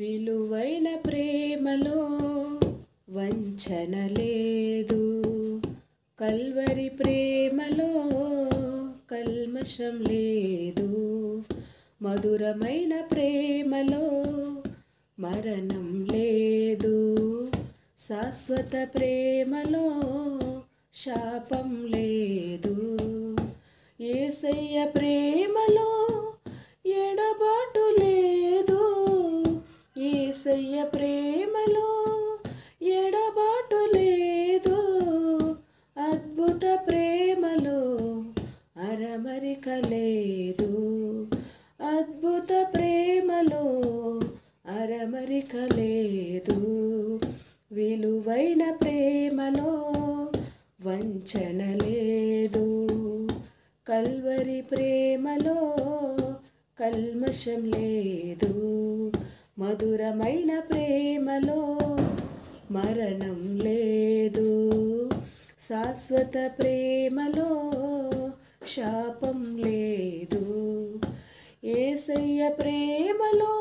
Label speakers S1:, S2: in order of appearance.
S1: విలువైన ప్రేమలో వంచన లేదు, కల్వరి ప్రేమలో కల్మషం లేదు. మధురమైన ప్రేమలో మరణం లేదు, శాశ్వత ప్రేమలో శాపం లేదు. యేసయ్య ప్రేమలో ఎడబాటు లేదు, యేసయ్య ప్రేమలో ఎడబాటు లేదు. అద్భుత ప్రేమలో అరమరిక లేదు, అద్భుత ప్రేమలో అరమరిక లేదు. విలువైన ప్రేమలో వంచన లేదు, కల్వరి ప్రేమలో కల్మషం లేదు. మధురమైన ప్రేమలో మరణం లేదు, శాశ్వత ప్రేమలో శాపం లేదు. యేసయ్య ప్రేమలో